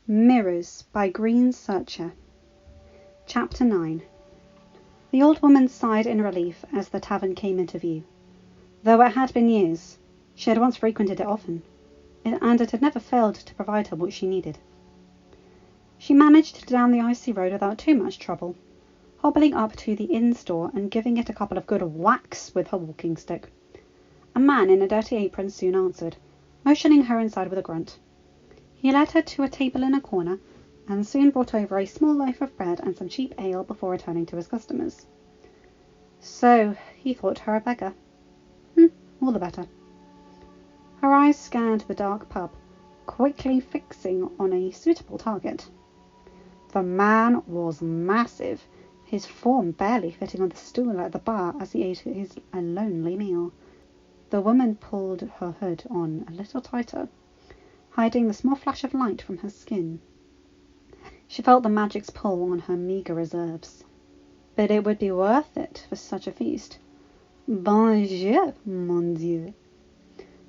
Mirrors by Greensearcher. Chapter 9. The old woman sighed in relief as the tavern came into view. Though it had been years, she had once frequented it often, and it had never failed to provide her what she needed. She managed down the icy road without too much trouble, hobbling up to the inn store and giving it a couple of good whacks with her walking stick. A man in a dirty apron soon answered, motioning her inside with a grunt. He led her to a table in a corner, and soon brought over a small loaf of bread and some cheap ale before returning to his customers. So he thought her a beggar. All the better. Her eyes scanned the dark pub, quickly fixing on a suitable target. The man was massive, his form barely fitting on the stool at the bar as he ate his lonely meal. The woman pulled her hood on a little tighter, hiding the small flash of light from her skin. She felt the magic's pull on her meagre reserves, but it would be worth it for such a feast. Bonjour, mon Dieu.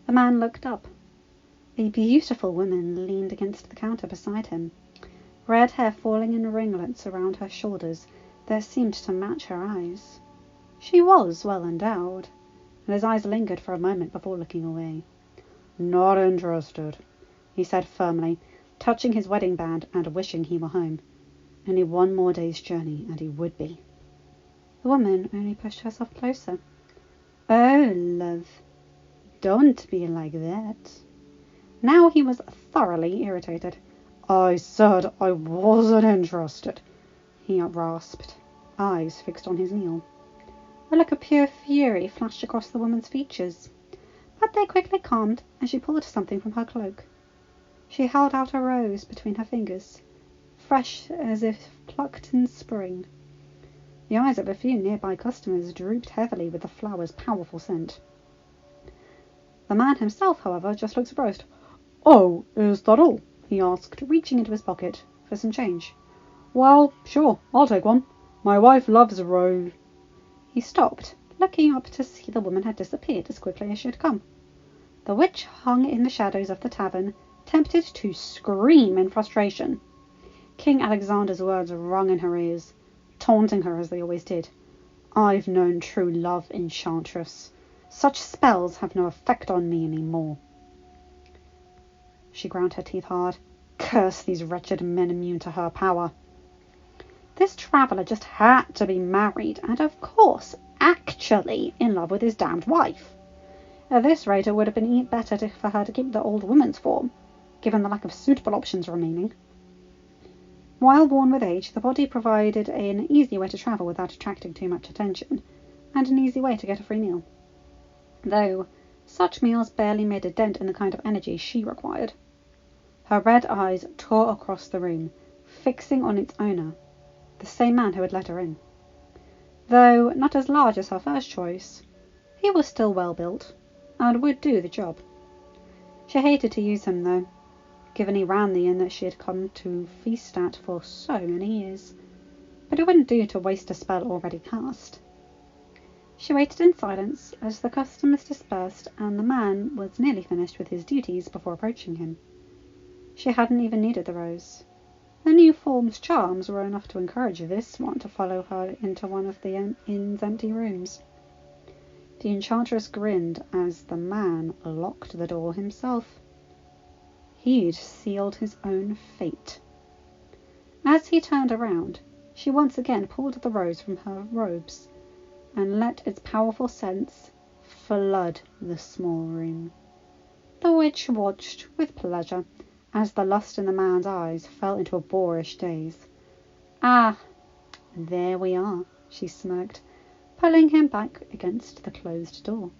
The man looked up. A beautiful woman leaned against the counter beside him, red hair falling in ringlets around her shoulders that seemed to match her eyes. She was well endowed, and his eyes lingered for a moment before looking away. "Not interested," he said firmly, touching his wedding band and wishing he were home. Only one more day's journey and he would be. The woman only pushed herself closer. "Oh, love, don't be like that." Now he was thoroughly irritated. "I said I wasn't interested," he rasped, eyes fixed on his meal. A look of pure fury flashed across the woman's features, but they quickly calmed as she pulled something from her cloak. She held out a rose between her fingers, fresh as if plucked in spring. The eyes of a few nearby customers drooped heavily with the flower's powerful scent. The man himself, however, just looked surprised. "Oh, is that all?" he asked, reaching into his pocket for some change. "Well, sure, I'll take one. My wife loves a rose." He stopped, looking up to see the woman had disappeared as quickly as she had come. The witch hung in the shadows of the tavern, tempted to scream in frustration. King Alexander's words rung in her ears, taunting her as they always did. "I've known true love, enchantress. Such spells have no effect on me any more." She ground her teeth hard. Curse these wretched men immune to her power. This traveller just had to be married, and of course actually in love with his damned wife. At this rate it would have been better for her to keep the old woman's form, given the lack of suitable options remaining. While worn with age, the body provided an easy way to travel without attracting too much attention, and an easy way to get a free meal. Though such meals barely made a dent in the kind of energy she required. Her red eyes tore across the room, fixing on its owner, the same man who had let her in. Though not as large as her first choice, he was still well built, and would do the job. She hated to use him, though, given he ran the inn that she had come to feast at for so many years. But it wouldn't do to waste a spell already cast. She waited in silence as the customers dispersed and the man was nearly finished with his duties before approaching him. She hadn't even needed the rose. The new form's charms were enough to encourage this one to follow her into one of the inn's empty rooms. The enchantress grinned as the man locked the door himself. He'd sealed his own fate. As he turned around, she once again pulled the rose from her robes and let its powerful scents flood the small room. The witch watched with pleasure as the lust in the man's eyes fell into a boorish daze. "Ah, there we are," she smirked, pulling him back against the closed door.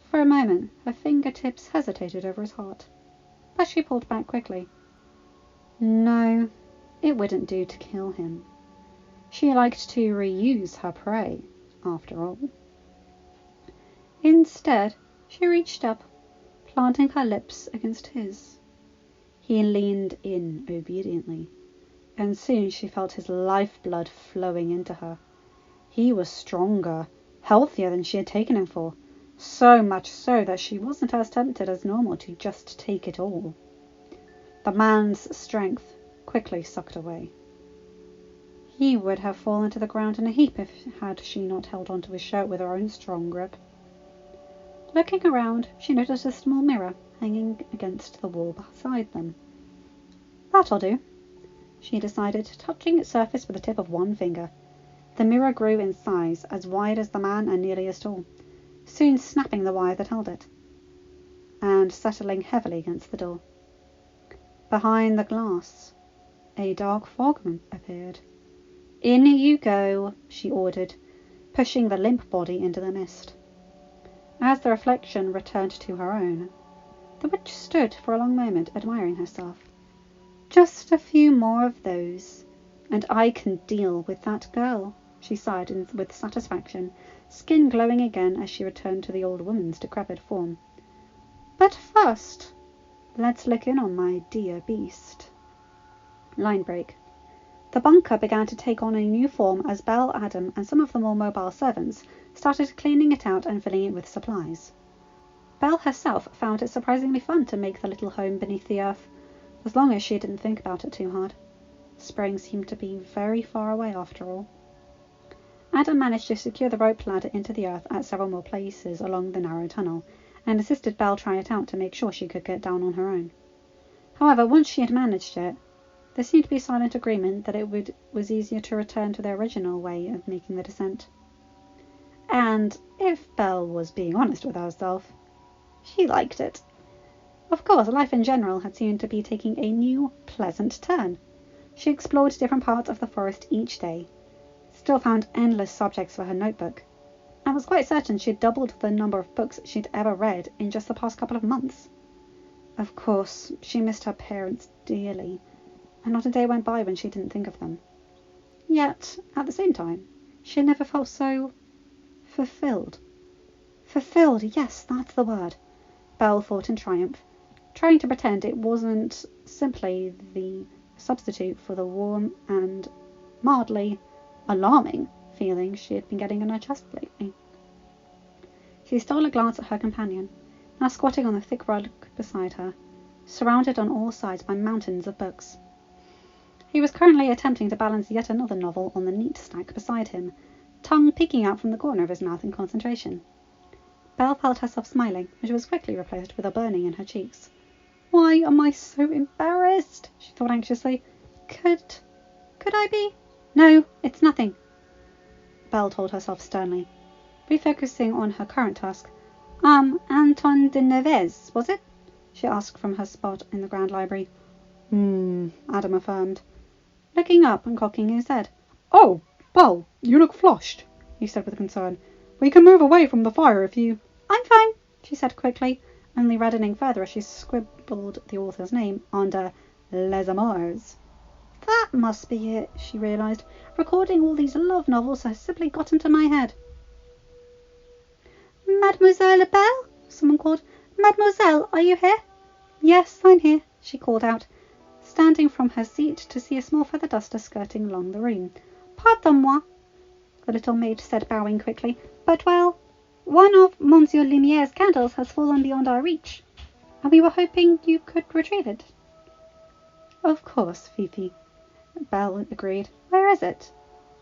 For a moment her fingertips hesitated over his heart, but she pulled back quickly. No, it wouldn't do to kill him. She liked to reuse her prey, after all. Instead, she reached up, planting her lips against his. He leaned in obediently, and soon she felt his lifeblood flowing into her. He was stronger, healthier than she had taken him for, so much so that she wasn't as tempted as normal to just take it all. the man's strength quickly sucked away. He would have fallen to the ground in a heap had she not held onto his shirt with her own strong grip. Looking around, she noticed a small mirror hanging against the wall beside them. That'll do, she decided, touching its surface with the tip of one finger. The mirror grew in size, as wide as the man and nearly as tall, soon snapping the wire that held it, and settling heavily against the door. Behind the glass, a dark fog appeared. In you go, she ordered, pushing the limp body into the mist. As the reflection returned to her own, the witch stood for a long moment admiring herself. Just a few more of those, and I can deal with that girl, she sighed with satisfaction, skin glowing again as she returned to the old woman's decrepit form. But first, let's look in on my dear beast. Line break. The bunker began to take on a new form as Belle, Adam, and some of the more mobile servants started cleaning it out and filling it with supplies. Belle herself found it surprisingly fun to make the little home beneath the earth, as long as she didn't think about it too hard. Spring seemed to be very far away after all. Adam managed to secure the rope ladder into the earth at several more places along the narrow tunnel, and assisted Belle try it out to make sure she could get down on her own. However, once she had managed it, there seemed to be silent agreement that it was easier to return to their original way of making the descent. And if Belle was being honest with herself, she liked it. Of course, life in general had seemed to be taking a new, pleasant turn. She explored different parts of the forest each day, still found endless subjects for her notebook, and was quite certain she'd doubled the number of books she'd ever read in just the past couple of months. Of course, she missed her parents dearly, and not a day went by when she didn't think of them. Yet, at the same time, she had never felt so fulfilled. Fulfilled, yes, that's the word, Belle thought in triumph, trying to pretend it wasn't simply the substitute for the warm and mildly alarming feeling she had been getting in her chest lately. She stole a glance at her companion, now squatting on the thick rug beside her, surrounded on all sides by mountains of books. He was currently attempting to balance yet another novel on the neat stack beside him, tongue peeking out from the corner of his mouth in concentration. Belle felt herself smiling, which was quickly replaced with a burning in her cheeks. Why am I so embarrassed? She thought anxiously. Could I be? No, it's nothing, Belle told herself sternly, refocusing on her current task. Anton de Neves, was it? She asked from her spot in the Grand Library. Adam affirmed, looking up and cocking his head. Oh, Belle, you look flushed, he said with concern. We can move away from the fire if you... I'm fine, she said quickly, only reddening further as she scribbled the author's name under Les Amours. That must be it, she realised. Recording all these love novels has simply got into my head. Mademoiselle Belle? Someone called. Mademoiselle, are you here? Yes, I'm here, she called out, standing from her seat to see a small feather duster skirting along the room. Pardon-moi, the little maid said, bowing quickly, but, well, one of Monsieur Lumiere's candles has fallen beyond our reach, and we were hoping you could retrieve it. Of course, Fifi, Belle agreed. Where is it?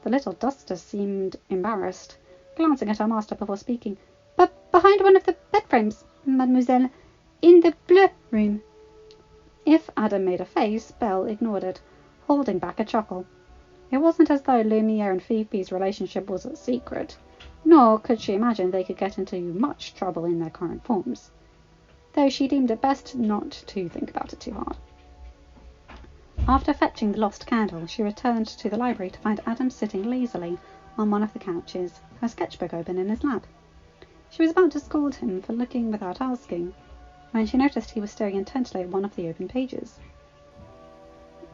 The little duster seemed embarrassed, glancing at her master before speaking. But behind one of the bed frames, mademoiselle, in the bleu room. If Adam made a face, Belle ignored it, holding back a chuckle. It wasn't as though Lumiere and Fifi's relationship was a secret, nor could she imagine they could get into much trouble in their current forms, though she deemed it best not to think about it too hard. After fetching the lost candle, she returned to the library to find Adam sitting lazily on one of the couches, her sketchbook open in his lap. She was about to scold him for looking without asking, when she noticed he was staring intently at one of the open pages,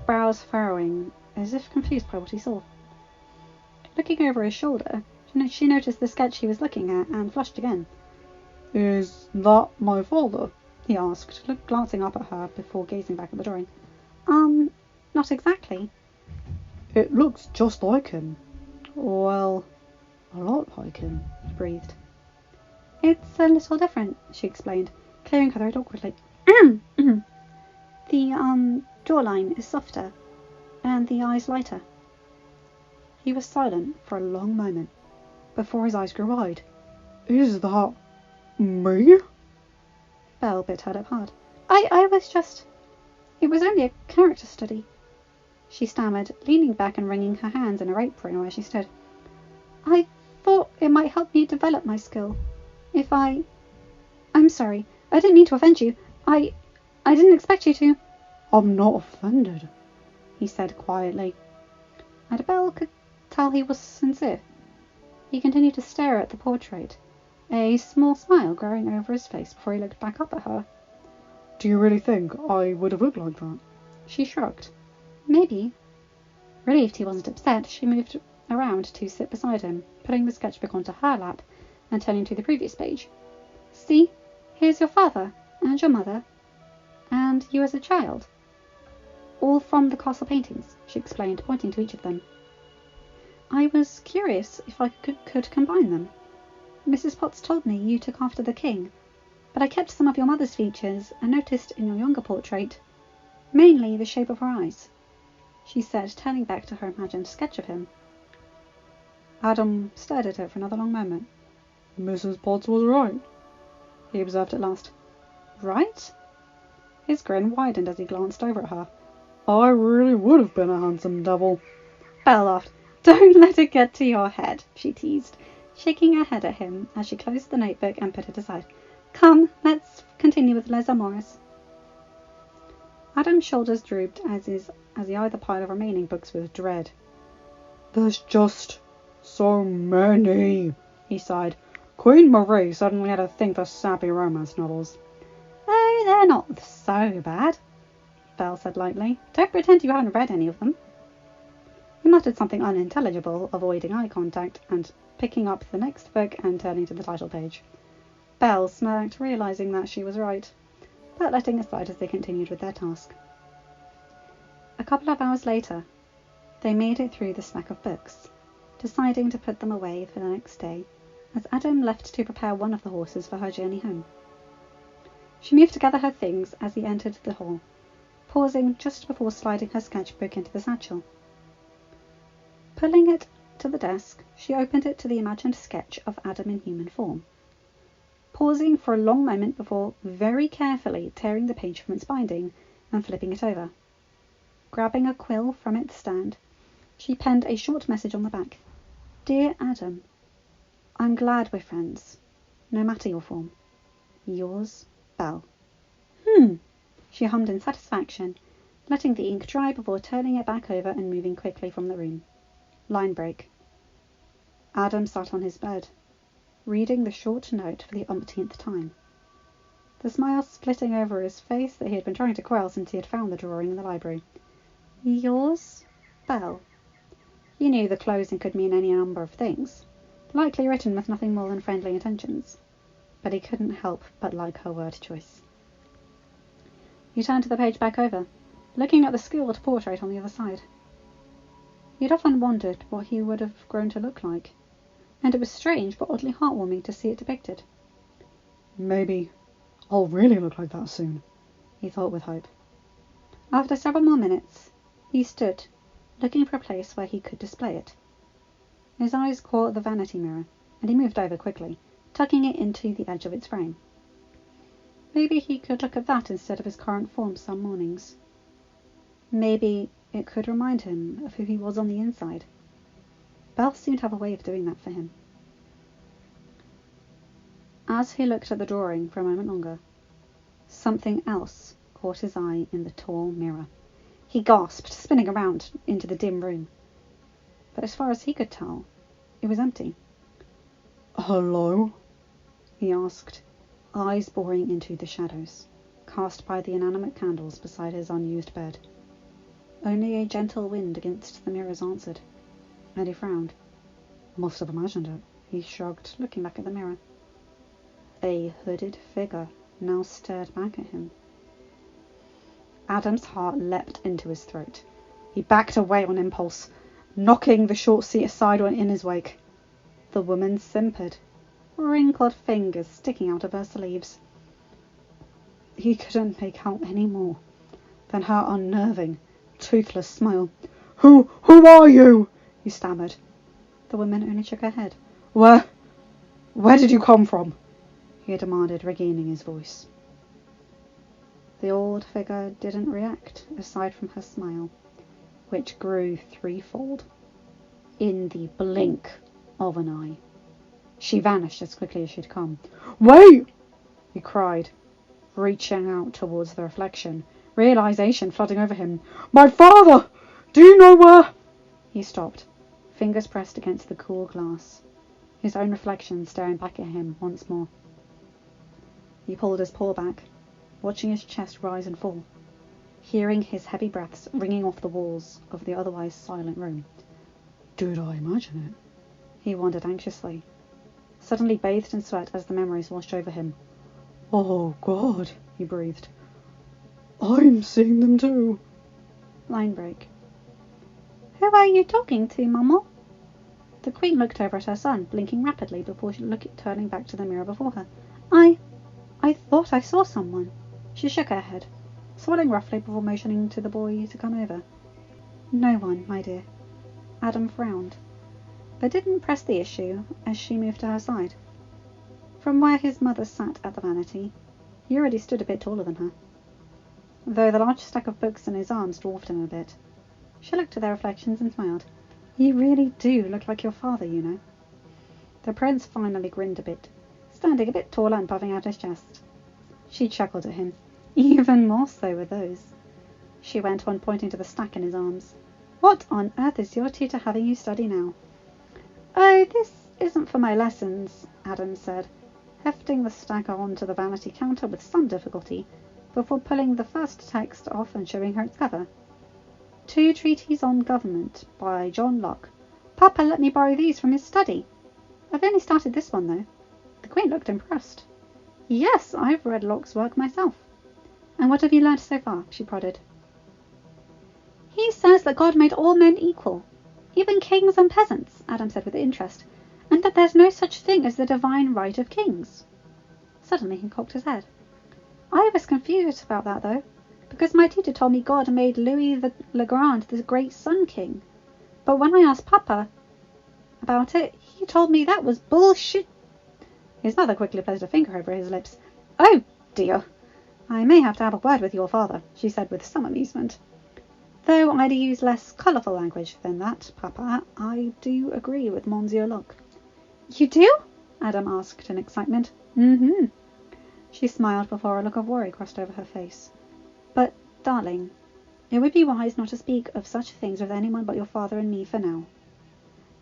brows furrowing, as if confused by what he saw. Looking over his shoulder, she noticed the sketch he was looking at and flushed again. Is that my father? He asked, glancing up at her before gazing back at the drawing. Not exactly. It looks just like him. Well, a lot like him, he breathed. It's a little different, she explained, clearing her throat awkwardly. The, jawline is softer, and the eyes lighter. He was silent for a long moment, before his eyes grew wide. Is that me? Belle bit her lip hard. I was just... It was only a character study, she stammered, leaning back and wringing her hands in her apron where she stood. I thought it might help me develop my skill. I'm sorry. I didn't mean to offend you. I didn't expect you to... I'm not offended, he said quietly. And Belle could tell he was sincere. He continued to stare at the portrait, a small smile growing over his face before he looked back up at her. Do you really think I would have looked like that? She shrugged. Maybe. Relieved he wasn't upset, she moved around to sit beside him, putting the sketchbook onto her lap and turning to the previous page. See, here's your father, and your mother, and you as a child. All from the castle paintings, she explained, pointing to each of them. I was curious if I could combine them. Mrs. Potts told me you took after the king, but I kept some of your mother's features and noticed in your younger portrait, mainly the shape of her eyes, she said, turning back to her imagined sketch of him. Adam stared at her for another long moment. Mrs. Potts was right, he observed at last. Right? His grin widened as he glanced over at her. I really would have been a handsome devil. Belle laughed. Don't let it get to your head, she teased, shaking her head at him as she closed the notebook and put it aside. Come, let's continue with Les Amours. Adam's shoulders drooped as he eyed the pile of remaining books with dread. There's just so many, he sighed. Queen Marie suddenly had a thing for sappy romance novels. Oh, they're not so bad, Belle said lightly. Don't pretend you haven't read any of them. He muttered something unintelligible, avoiding eye contact and picking up the next book and turning to the title page. Belle smirked, realizing that she was right, but letting it slide as they continued with their task. A couple of hours later, they made it through the stack of books, deciding to put them away for the next day, as Adam left to prepare one of the horses for her journey home. She moved together her things as he entered the hall, pausing just before sliding her sketchbook into the satchel. Pulling it to the desk, she opened it to the imagined sketch of Adam in human form, pausing for a long moment before very carefully tearing the page from its binding and flipping it over. Grabbing a quill from its stand, she penned a short message on the back. Dear Adam, I'm glad we're friends, no matter your form. Yours, Belle. She hummed in satisfaction, letting the ink dry before turning it back over and moving quickly from the room. Line break. Adam sat on his bed, reading the short note for the umpteenth time, the smile splitting over his face that he had been trying to quell since he had found the drawing in the library. Yours, Belle. He knew the closing could mean any number of things, likely written with nothing more than friendly intentions, but he couldn't help but like her word choice. He turned the page back over, looking at the skilled portrait on the other side. He had often wondered what he would have grown to look like, and it was strange but oddly heartwarming to see it depicted. Maybe I'll really look like that soon, he thought with hope. After several more minutes, he stood, looking for a place where he could display it. His eyes caught the vanity mirror, and he moved over quickly, tucking it into the edge of its frame. Maybe he could look at that instead of his current form some mornings. Maybe it could remind him of who he was on the inside. Belle seemed to have a way of doing that for him. As he looked at the drawing for a moment longer, something else caught his eye in the tall mirror. He gasped, spinning around into the dim room. But as far as he could tell, it was empty. Hello? He asked, eyes boring into the shadows, cast by the inanimate candles beside his unused bed. Only a gentle wind against the mirrors answered, and he frowned. Must have imagined it. He shrugged, looking back at the mirror. A hooded figure now stared back at him. Adam's heart leapt into his throat. He backed away on impulse, knocking the short seat aside in his wake. The woman simpered, wrinkled fingers sticking out of her sleeves. He couldn't make out any more, Then her unnerving, toothless smile. Who are you? He stammered. The woman only shook her head. Where did you come from? He demanded, regaining his voice. The old figure didn't react, aside from her smile, which grew threefold. In the blink of an eye, she vanished as quickly as she'd come. Wait! He cried, reaching out towards the reflection, realization flooding over him. My father! Do you know where? He stopped, fingers pressed against the cool glass, his own reflection staring back at him once more. He pulled his paw back, watching his chest rise and fall, hearing his heavy breaths ringing off the walls of the otherwise silent room. Did I imagine it? He wondered anxiously, suddenly bathed in sweat as the memories washed over him. Oh God, he breathed. I'm seeing them too. Line break. Who are you talking to, Mama? The Queen looked over at her son, blinking rapidly before turning back to the mirror before her. I thought I saw someone. She shook her head, swallowing roughly before motioning to the boy to come over. No one, my dear. Adam frowned, but didn't press the issue as she moved to her side. From where his mother sat at the vanity, he already stood a bit taller than her, though the large stack of books in his arms dwarfed him a bit. She looked at their reflections and smiled. You really do look like your father, you know. The prince finally grinned a bit, standing a bit taller and puffing out his chest. She chuckled at him. Even more so with those. She went on, pointing to the stack in his arms. What on earth is your tutor having you study now? Oh, this isn't for my lessons, Adam said, hefting the stack onto the vanity counter with some difficulty, before pulling the first text off and showing her its cover. 2 Treatises on Government by John Locke. Papa let me borrow these from his study. I've only started this one, though. The Queen looked impressed. Yes, I've read Locke's work myself. And what have you learned so far? She prodded. He says that God made all men equal, even kings and peasants, Adam said with interest, and that there's no such thing as the divine right of kings. Suddenly he cocked his head. I was confused about that, though, because my teacher told me God made Louis le Grand the great Sun King. But when I asked Papa about it, he told me that was bullshit. His mother quickly placed a finger over his lips. Oh, dear. I may have to have a word with your father, she said with some amusement. Though I'd use less colourful language than that, Papa, I do agree with Monsieur Locke. You do? Adam asked in excitement. Mm-hmm. She smiled before a look of worry crossed over her face. But, darling, it would be wise not to speak of such things with anyone but your father and me for now.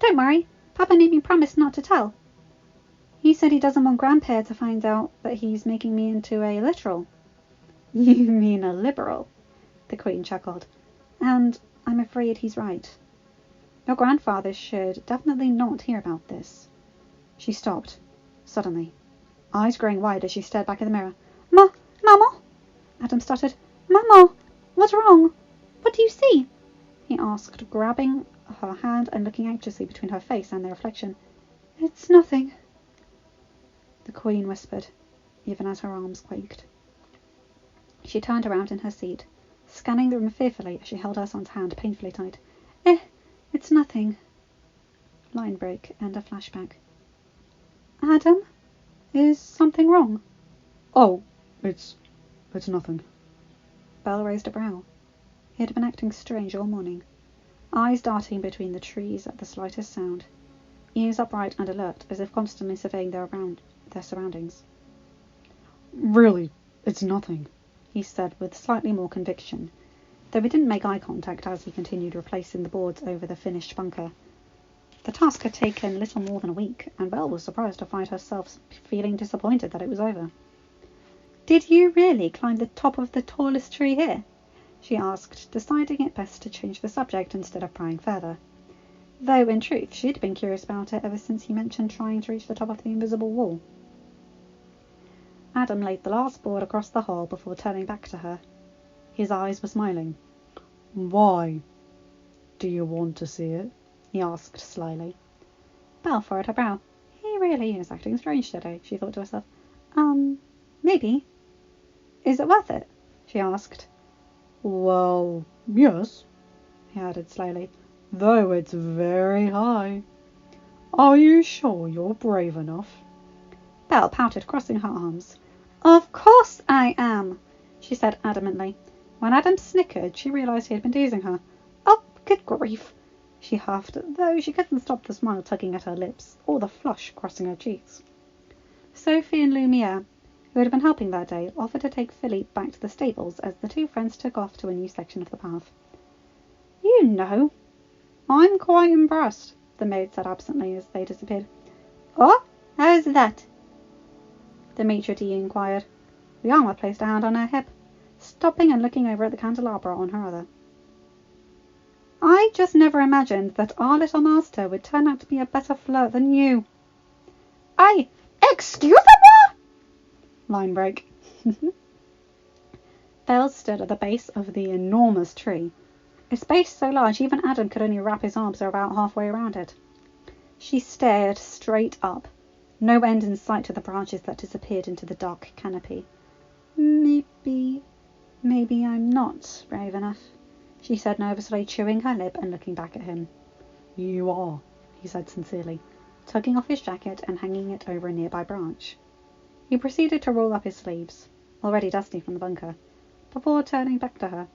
Don't worry. Papa made me promise not to tell. He said he doesn't want Grandpa to find out that he's making me into a literal. You mean a liberal? The Queen chuckled. And I'm afraid he's right. Your grandfather should definitely not hear about this. She stopped, suddenly, eyes growing wide as she stared back at the mirror. Mama? Adam stuttered. Mama, what's wrong? What do you see? He asked, grabbing her hand and looking anxiously between her face and the reflection. It's nothing, the Queen whispered, even as her arms quaked. She turned around in her seat, scanning the room fearfully as she held her son's hand painfully tight. It's nothing. Line break and a flashback. Adam? Is something wrong? Oh, it's nothing. Belle raised a brow. He had been acting strange all morning, eyes darting between the trees at the slightest sound, ears upright and alert as if constantly surveying their surroundings. Really, it's nothing, he said with slightly more conviction, though he didn't make eye contact as he continued replacing the boards over the finished bunker. The task had taken little more than a week, and Belle was surprised to find herself feeling disappointed that it was over. Did you really climb the top of the tallest tree here? She asked, deciding it best to change the subject instead of prying further. Though, in truth, she'd been curious about it ever since he mentioned trying to reach the top of the invisible wall. Adam laid the last board across the hole before turning back to her. His eyes were smiling. Why? Do you want to see it? He asked slyly. Belle furrowed her brow. He really is acting strange today, she thought to herself. Maybe. Is it worth it? She asked, Well, yes, he added slowly, though it's very high. Are you sure you're brave enough? Belle pouted, crossing her arms. Of course I am, she said adamantly. When Adam snickered, she realised he had been teasing her. Oh, good grief, she huffed, though she couldn't stop the smile tugging at her lips, or the flush crossing her cheeks. Sophie and Lumiere, who had been helping that day, offered to take Philippe back to the stables as the two friends took off to a new section of the path. You know, I'm quite impressed, the maid said absently as they disappeared. Oh, how's that? The maitre d' inquired. The armour placed a hand on her hip, stopping and looking over at the candelabra on her other. I just never imagined that our little master would turn out to be a better flirt than you. Excusez-moi! Line break. Belle stood at the base of the enormous tree, a space so large even Adam could only wrap his arms about halfway around it. She stared straight up, no end in sight to the branches that disappeared into the dark canopy. Maybe I'm not brave enough, she said nervously, chewing her lip and looking back at him. You are, he said sincerely, tugging off his jacket and hanging it over a nearby branch. He proceeded to roll up his sleeves, already dusty from the bunker, before turning back to her.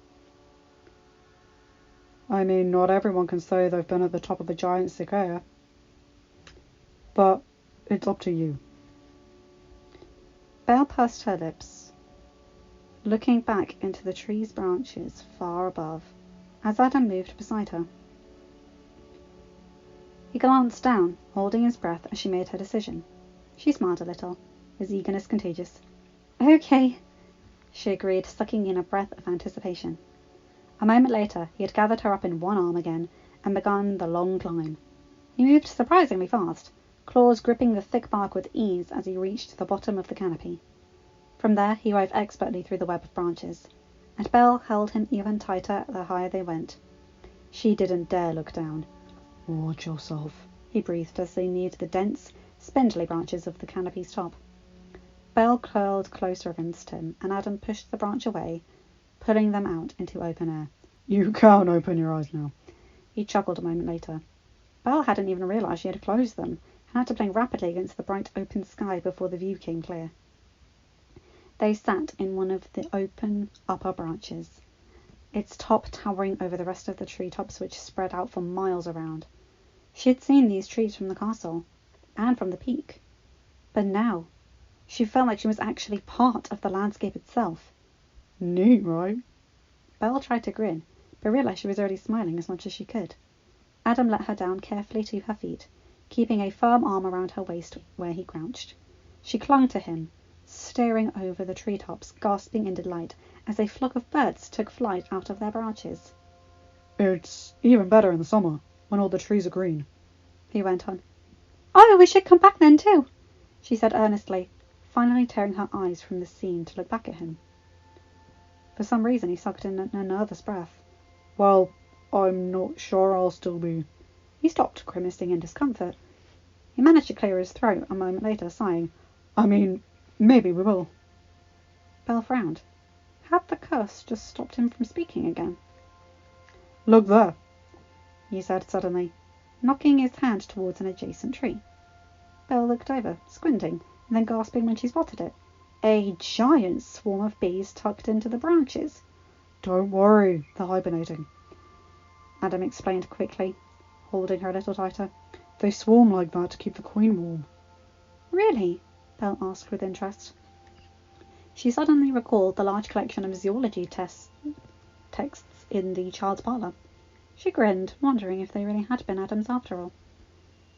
I mean, not everyone can say they've been at the top of a giant cicada. But it's up to you. Belle pursed her lips, looking back into the tree's branches far above, as Adam moved beside her. He glanced down, holding his breath as she made her decision. She smiled a little, his eagerness contagious. Okay, she agreed, sucking in a breath of anticipation. A moment later, he had gathered her up in one arm again and begun the long climb. He moved surprisingly fast, claws gripping the thick bark with ease as he reached the bottom of the canopy. From there, he wove expertly through the web of branches, and Belle held him even tighter the higher they went. She didn't dare look down. Watch yourself, he breathed as they neared the dense, spindly branches of the canopy's top. Belle curled closer against him, and Adam pushed the branch away, pulling them out into open air. You can't open your eyes now, he chuckled a moment later. Belle hadn't even realised she had closed them, and had to blink rapidly against the bright open sky before the view came clear. They sat in one of the open upper branches, its top towering over the rest of the treetops which spread out for miles around. She had seen these trees from the castle, and from the peak, but now she felt like she was actually part of the landscape itself. Neat, right? Belle tried to grin, but realised she was already smiling as much as she could. Adam let her down carefully to her feet, keeping a firm arm around her waist where he crouched. She clung to him, staring over the treetops, gasping in delight as a flock of birds took flight out of their branches. It's even better in the summer, when all the trees are green, he went on. Oh, we should come back then too, she said earnestly, finally tearing her eyes from the scene to look back at him. For some reason he sucked in a nervous breath. Well, I'm not sure I'll still be. He stopped, grimacing in discomfort. He managed to clear his throat a moment later, sighing. I mean, maybe we will. Belle frowned. Had the curse just stopped him from speaking again? Look there, he said suddenly, knocking his hand towards an adjacent tree. Belle looked over, squinting, and then gasping when she spotted it. A giant swarm of bees tucked into the branches. Don't worry, they're hibernating, Adam explained quickly, holding her a little tighter. They swarm like that to keep the queen warm. Really? Belle asked with interest. She suddenly recalled the large collection of zoology texts in the child's parlour. She grinned, wondering if they really had been Adam's after all.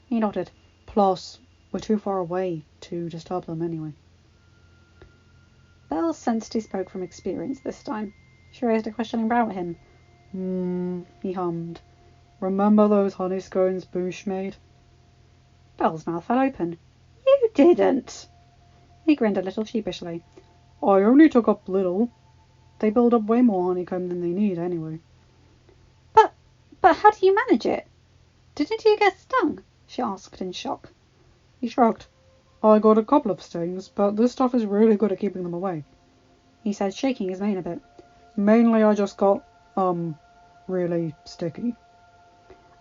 He nodded. Plus, we're too far away to disturb them anyway. Belle sensed he spoke from experience this time. She raised a questioning brow at him. He hummed. Remember those honey scones Boosh made? Belle's mouth fell open. You didn't! He grinned a little sheepishly. I only took up little. They build up way more honeycomb than they need anyway. But how do you manage it? Didn't you get stung? She asked in shock. He shrugged. I got a couple of stings, but this stuff is really good at keeping them away, he said, shaking his mane a bit. Mainly I just got, really sticky.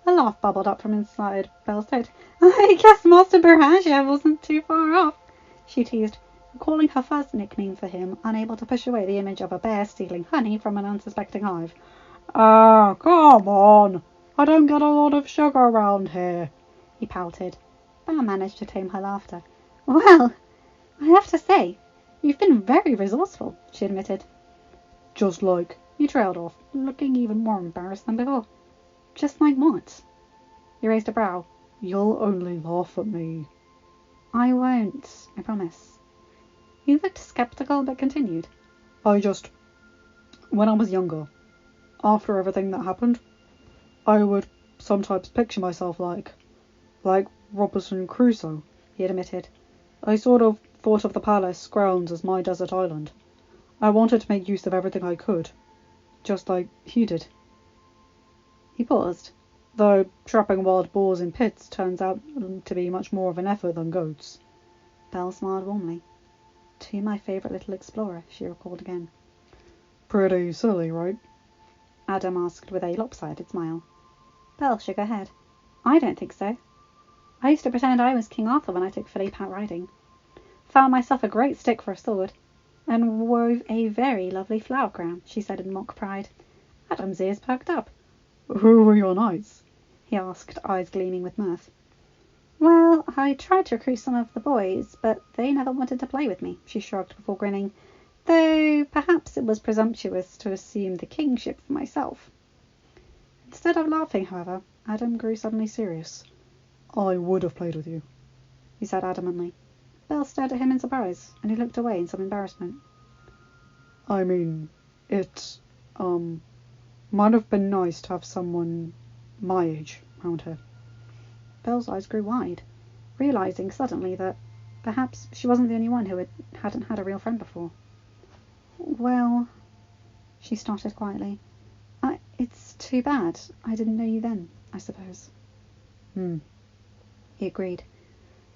A laugh bubbled up from inside Belle's throat. I guess Master Baraja wasn't too far off, she teased, recalling her first nickname for him, unable to push away the image of a bear stealing honey from an unsuspecting hive. Ah, come on. I don't get a lot of sugar around here, he pouted. Belle managed to tame her laughter. Well, I have to say, you've been very resourceful, she admitted. Just like... He trailed off, looking even more embarrassed than before. Just like what? He raised a brow. You'll only laugh at me. I won't, I promise. He looked skeptical but continued. When I was younger, after everything that happened, I would sometimes picture myself like Robinson Crusoe, he admitted. I sort of thought of the palace grounds as my desert island. I wanted to make use of everything I could, just like he did. He paused. Though trapping wild boars in pits turns out to be much more of an effort than goats. Belle smiled warmly. To my favourite little explorer, she recalled again. Pretty silly, right? Adam asked with a lopsided smile. Belle shook her head. I don't think so. I used to pretend I was King Arthur when I took Philippe out riding. Found myself a great stick for a sword, and wove a very lovely flower crown, she said in mock pride. Adam's ears perked up. Who were your knights? He asked, eyes gleaming with mirth. Well, I tried to recruit some of the boys, but they never wanted to play with me, she shrugged before grinning, though perhaps it was presumptuous to assume the kingship for myself. Instead of laughing, however, Adam grew suddenly serious. I would have played with you, he said adamantly. Belle stared at him in surprise, and he looked away in some embarrassment. I mean, it, might have been nice to have someone my age round her. Belle's eyes grew wide, realising suddenly that perhaps she wasn't the only one who hadn't had a real friend before. Well, she started quietly. It's too bad. I didn't know you then, I suppose. He agreed,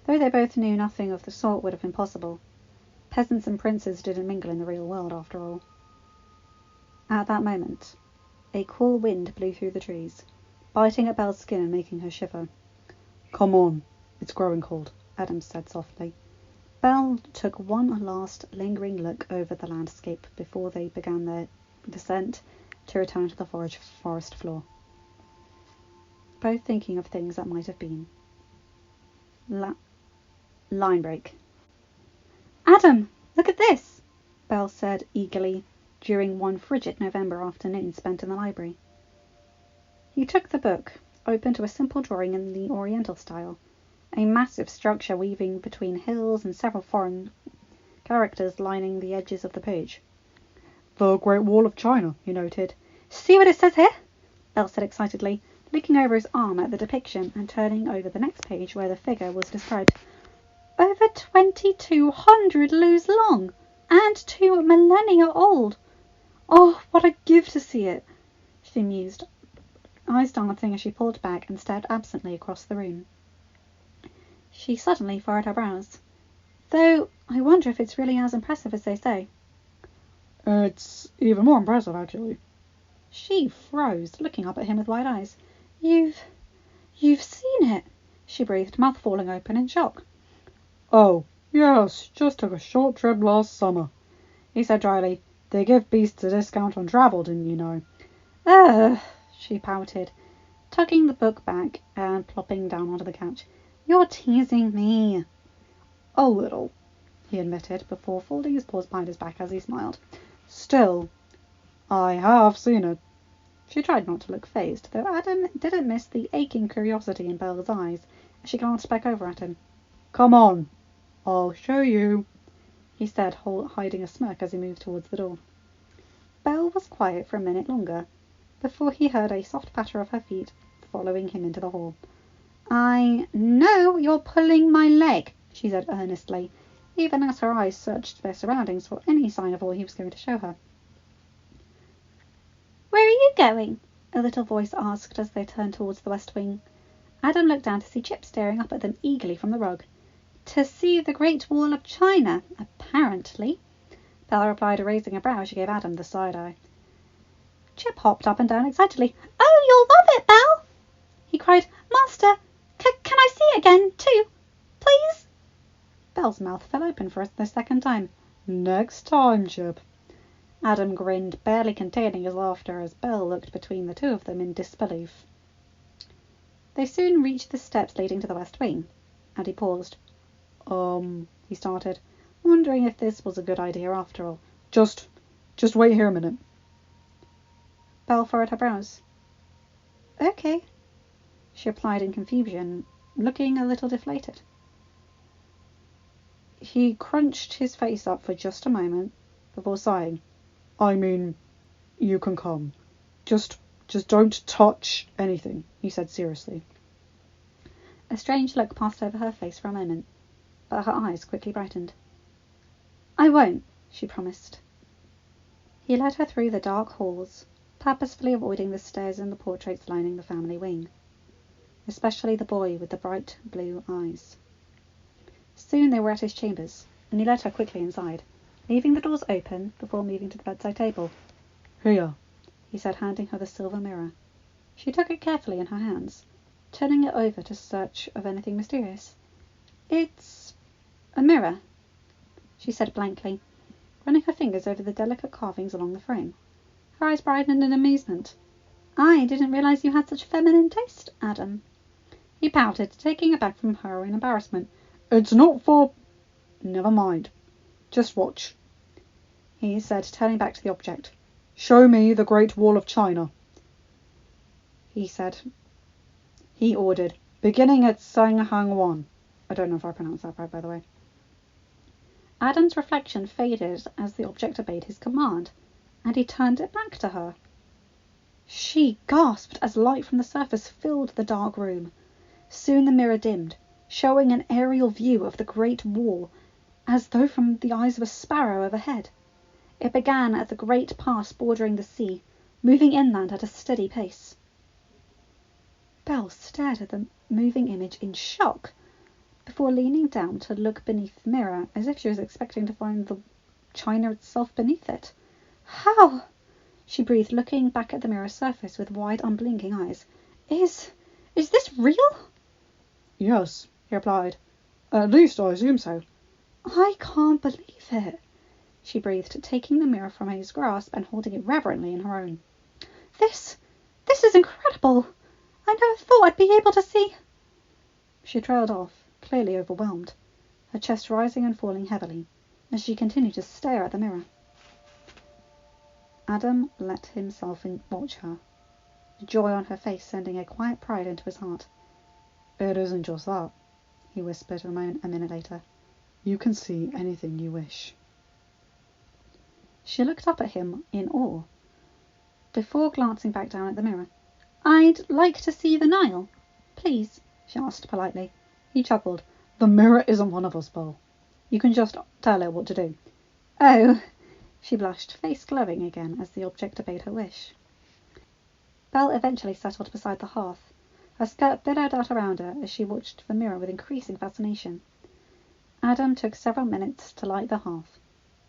though they both knew nothing of the sort would have been possible. Peasants and princes didn't mingle in the real world, after all. At that moment, a cool wind blew through the trees, biting at Belle's skin and making her shiver. Come on, it's growing cold, Adam said softly. Belle took one last lingering look over the landscape before they began their descent to return to the forest floor, both thinking of things that might have been. Line break. Adam, look at this, Belle said eagerly during one frigid November afternoon spent in the library. He took the book, open to a simple drawing in the Oriental style, a massive structure weaving between hills and several foreign characters lining the edges of the page. The Great Wall of China, he noted. See what it says here? Belle said excitedly, looking over his arm at the depiction and turning over the next page where the figure was described. Over 2,200 loos long and 2 millennia old. Oh, what I'd give to see it, she mused, eyes dancing as she pulled back and stared absently across the room. She suddenly furrowed her brows. Though, I wonder if it's really as impressive as they say. It's even more impressive, actually. She froze, looking up at him with wide eyes. You've seen it, she breathed, mouth falling open in shock. Oh, yes, just took a short trip last summer, he said dryly. They give beasts a discount on travel, didn't you know? Ugh, she pouted, tugging the book back and plopping down onto the couch. You're teasing me. A little, he admitted, before folding his paws behind his back as he smiled. Still, I have seen it. She tried not to look fazed, though Adam didn't miss the aching curiosity in Belle's eyes as she glanced back over at him. Come on, I'll show you, he said, hiding a smirk as he moved towards the door. Belle was quiet for a minute longer, before he heard a soft patter of her feet following him into the hall. I know you're pulling my leg, she said earnestly, even as her eyes searched their surroundings for any sign of all he was going to show her. Where are you going? A little voice asked as they turned towards the west wing. Adam looked down to see Chip staring up at them eagerly from the rug. To see the Great Wall of China, apparently, Belle replied, raising a brow as she gave Adam the side eye. Chip hopped up and down excitedly. "Oh, you'll love it, Belle!" he cried. "Master, can I see it again, too? Please?" Belle's mouth fell open for the second time. "Next time, Chip." Adam grinned, barely containing his laughter as Belle looked between the two of them in disbelief. They soon reached the steps leading to the west wing, and he paused. He started, wondering if this was a good idea after all. Just wait here a minute." Belle furrowed her brows. "Okay," she replied in confusion, looking a little deflated. He crunched his face up for just a moment before sighing. "I mean, you can come. Just don't touch anything," he said seriously. A strange look passed over her face for a moment, but her eyes quickly brightened. "I won't," she promised. He led her through the dark halls, purposefully avoiding the stairs and the portraits lining the family wing, especially the boy with the bright blue eyes. Soon they were at his chambers, and he led her quickly inside, leaving the doors open before moving to the bedside table. "Here," he said, handing her the silver mirror. She took it carefully in her hands, turning it over to search of anything mysterious. "It's a mirror," she said blankly, running her fingers over the delicate carvings along the frame. Her eyes brightened in amusement. "I didn't realize you had such feminine taste, Adam." He pouted, taking it back from her in embarrassment. "It's not for—" "Never mind. Just watch," he said, turning back to the object. "Show me the Great Wall of China," he ordered, beginning at Sanghang 1. I don't know if I pronounced that right, by the way. Adam's reflection faded as the object obeyed his command, and he turned it back to her. She gasped as light from the surface filled the dark room. Soon the mirror dimmed, showing an aerial view of the Great Wall, as though from the eyes of a sparrow overhead. It began at the great pass bordering the sea, moving inland at a steady pace. Belle stared at the moving image in shock, before leaning down to look beneath the mirror, as if she was expecting to find the china itself beneath it. "How?" she breathed, looking back at the mirror's surface with wide, unblinking eyes. Is this real?" "Yes," he replied. "At least I assume so." "I can't believe it," she breathed, taking the mirror from his grasp and holding it reverently in her own. This is incredible. I never thought I'd be able to see—" She trailed off, clearly overwhelmed, her chest rising and falling heavily, as she continued to stare at the mirror. Adam let himself watch her, the joy on her face sending a quiet pride into his heart. "It isn't just that," he whispered a minute later. "You can see anything you wish." She looked up at him in awe, before glancing back down at the mirror. "I'd like to see the Nile, please," she asked politely. He chuckled. "The mirror isn't one of us, Belle. You can just tell it what to do." "Oh," she blushed, face glowing again as the object obeyed her wish. Belle eventually settled beside the hearth. Her skirt billowed out around her as she watched the mirror with increasing fascination. Adam took several minutes to light the hearth,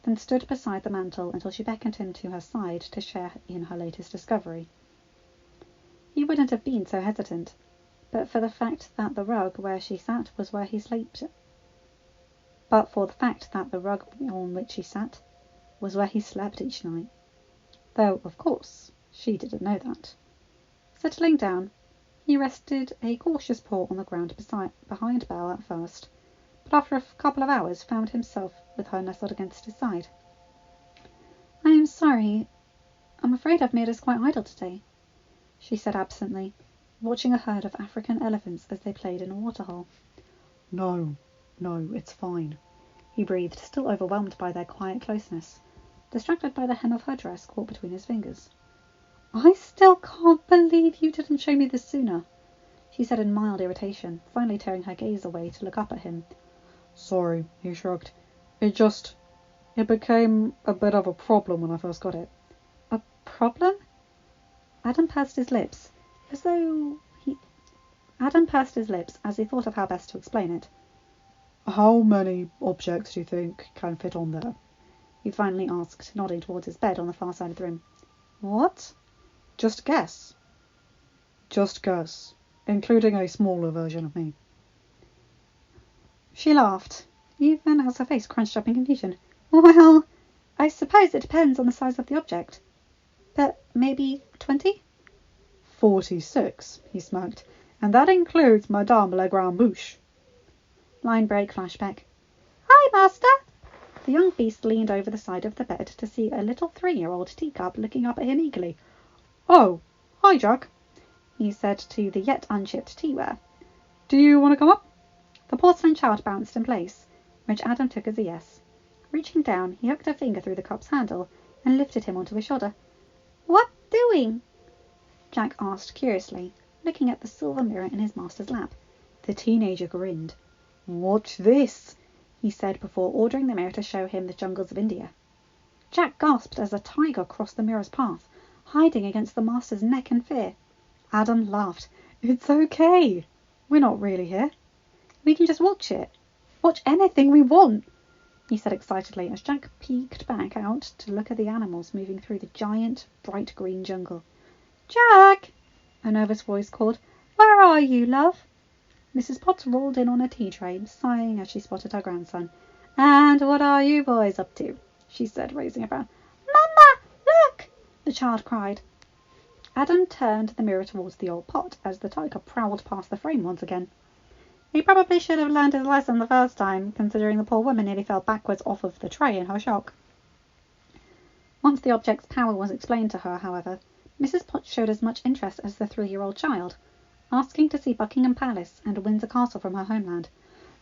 then stood beside the mantel until she beckoned him to her side to share in her latest discovery. He wouldn't have been so hesitant, but for the fact that the rug where she sat was where he slept. But for the fact that the rug on which she sat was where he slept each night. Though, of course, she didn't know that. Settling down, he rested a cautious paw on the ground behind Belle at first, but after a couple of hours found himself with her nestled against his side. "I'm sorry. I'm afraid I've made us quite idle today," she said absently, watching a herd of African elephants as they played in a waterhole. No, it's fine," he breathed, still overwhelmed by their quiet closeness, distracted by the hem of her dress caught between his fingers. "I still can't believe you didn't show me this sooner," she said in mild irritation, finally tearing her gaze away to look up at him. "Sorry," he shrugged. It became a bit of a problem when I first got it." "A problem?" Adam pursed his lips as he thought of how best to explain it. "How many objects do you think can fit on there?" he finally asked, nodding towards his bed on the far side of the room. "What?" Just guess. Just guess, including a smaller version of me. She laughed, even as her face crunched up in confusion. Well, I suppose it depends on the size of the object. But maybe 20? 46, he smirked, and that includes Madame la Grande Bouche. Line break flashback. Hi, Master! The young beast leaned over the side of the bed to see a little 3-year-old teacup looking up at him eagerly. Oh, hi, Jack, he said to the yet unchipped teaware. Do you want to come up? The porcelain child bounced in place, which Adam took as a yes. Reaching down, he hooked a finger through the cup's handle and lifted him onto his shoulder. What doing? Jack asked curiously, looking at the silver mirror in his master's lap. The teenager grinned. Watch this, he said before ordering the mirror to show him the jungles of India. Jack gasped as a tiger crossed the mirror's path, hiding against the master's neck in fear. Adam laughed. It's okay. We're not really here. We can just watch it. Watch anything we want, he said excitedly as Jack peeked back out to look at the animals moving through the giant, bright green jungle. Jack! A nervous voice called. Where are you, love? Mrs. Potts rolled in on a tea tray, sighing as she spotted her grandson. And what are you boys up to? She said, raising a brow. Mama, look! The child cried. Adam turned the mirror towards the old pot as the tiger prowled past the frame once again. He probably should have learned his lesson the first time, considering the poor woman nearly fell backwards off of the tray in her shock. Once the object's power was explained to her, however, Mrs. Potts showed as much interest as the 3-year-old child, asking to see Buckingham Palace and Windsor Castle from her homeland.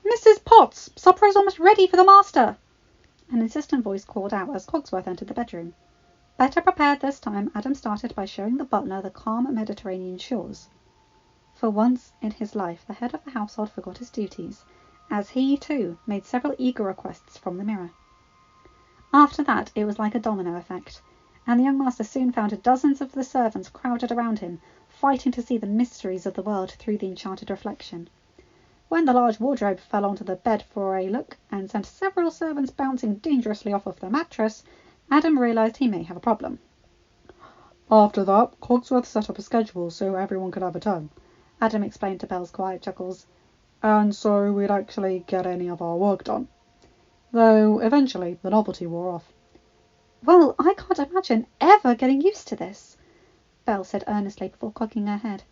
Mrs. Potts, supper is almost ready for the master! An insistent voice called out as Cogsworth entered the bedroom. Better prepared this time, Adam started by showing the butler the calm Mediterranean shores. For once in his life, the head of the household forgot his duties, as he, too, made several eager requests from the mirror. After that, it was like a domino effect, and the young master soon found dozens of the servants crowded around him, fighting to see the mysteries of the world through the enchanted reflection. When the large wardrobe fell onto the bed for a look and sent several servants bouncing dangerously off of the mattress, Adam realised he may have a problem. After that, Cogsworth set up a schedule so everyone could have a turn, Adam explained to Belle's quiet chuckles. And so we'd actually get any of our work done. Though eventually the novelty wore off. Well, I can't imagine ever getting used to this, Belle said earnestly before cocking her head.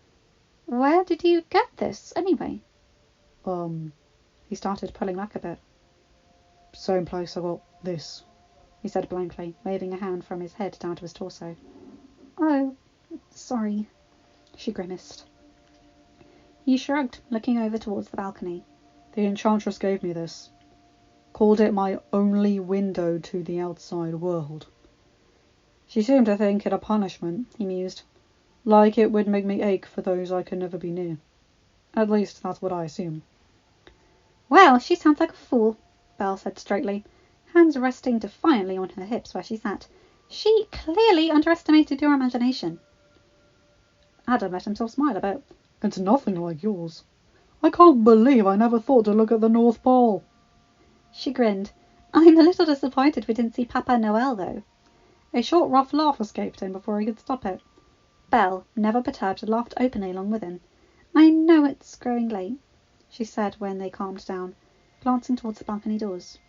Where did you get this, anyway? He started pulling back a bit. Same place I got this, he said blankly, waving a hand from his head down to his torso. Oh, sorry, she grimaced. He shrugged, looking over towards the balcony. The enchantress gave me this. Called it my only window to the outside world. She seemed to think it a punishment, he mused. Like it would make me ache for those I could never be near. At least that's what I assume. Well, she sounds like a fool, Belle said straightly, hands resting defiantly on her hips where she sat. She clearly underestimated your imagination. Adam let himself smile a bit. It's nothing like yours. I can't believe I never thought to look at the North Pole. She grinned. I'm a little disappointed we didn't see Papa Noel, though. A short, rough laugh escaped him before he could stop it. Belle, never perturbed, laughed openly along with him. I know it's growing late, she said when they calmed down, glancing towards the balcony doors.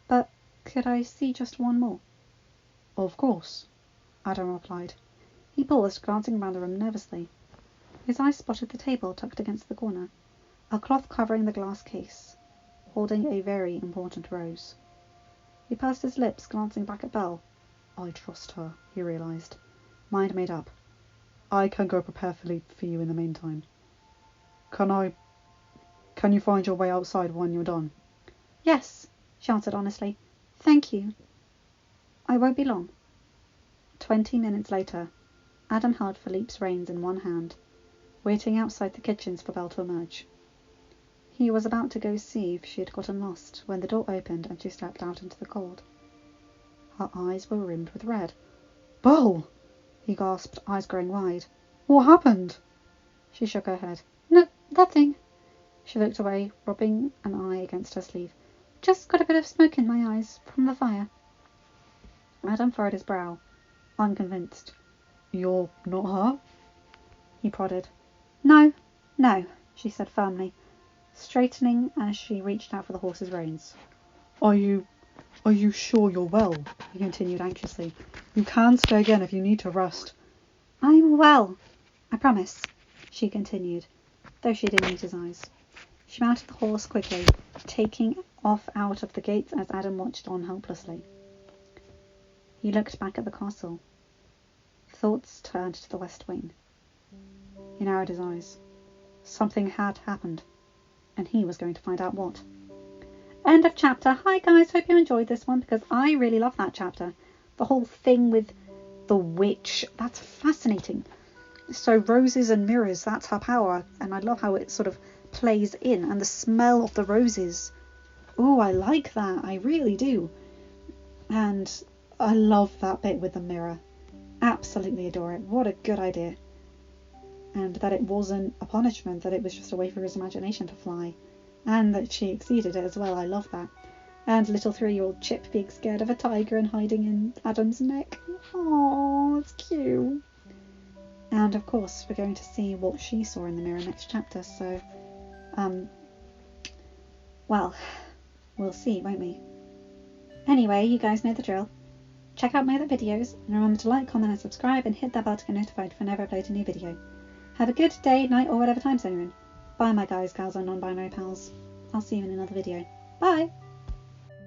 But could I see just one more? Of course, Adam replied. He paused, glancing around the room nervously. His eyes spotted the table tucked against the corner, a cloth covering the glass case, holding a very important rose. He pursed his lips, glancing back at Belle. I trust her, he realised. Mind made up. I can go prepare for you in the meantime. Can you find your way outside when you're done? Yes, she answered honestly. Thank you. I won't be long. 20 minutes later, Adam held Philippe's reins in one hand, waiting outside the kitchens for Belle to emerge. He was about to go see if she had gotten lost when the door opened and she stepped out into the cold. Her eyes were rimmed with red. Belle! He gasped, eyes growing wide. What happened? She shook her head. No, nothing. She looked away, rubbing an eye against her sleeve. Just got a bit of smoke in my eyes from the fire. Adam furrowed his brow. unconvinced. You're not her? He prodded. No, she said firmly, straightening as she reached out for the horse's reins. Are you sure you're well? He continued anxiously. You can stay again if you need to rest. I'm well, I promise, she continued, though she didn't meet his eyes. She mounted the horse quickly, taking off out of the gates as Adam watched on helplessly. He looked back at the castle. Thoughts turned to the west wing. He narrowed his eyes. Something had happened, and he was going to find out what. End of chapter. Hi guys, hope you enjoyed this one because I really love that chapter. The whole thing with the witch, that's fascinating. So roses and mirrors, that's her power, and I love how it sort of plays in, and the smell of the roses. Oh, I like that, I really do. And I love that bit with the mirror. Absolutely adore it. What a good idea. And that it wasn't a punishment, that it was just a way for his imagination to fly. And that she exceeded it as well. I love that. And little 3-year-old Chip being scared of a tiger and hiding in Adam's neck. Oh, it's cute. And of course, we're going to see what she saw in the mirror next chapter. So, well, we'll see, won't we? Anyway, you guys know the drill. Check out my other videos, and remember to like, comment and subscribe, and hit that bell to get notified whenever I upload a new video. Have a good day, night, or whatever time zone you're in. Bye my guys, gals, and non-binary pals. I'll see you in another video. Bye!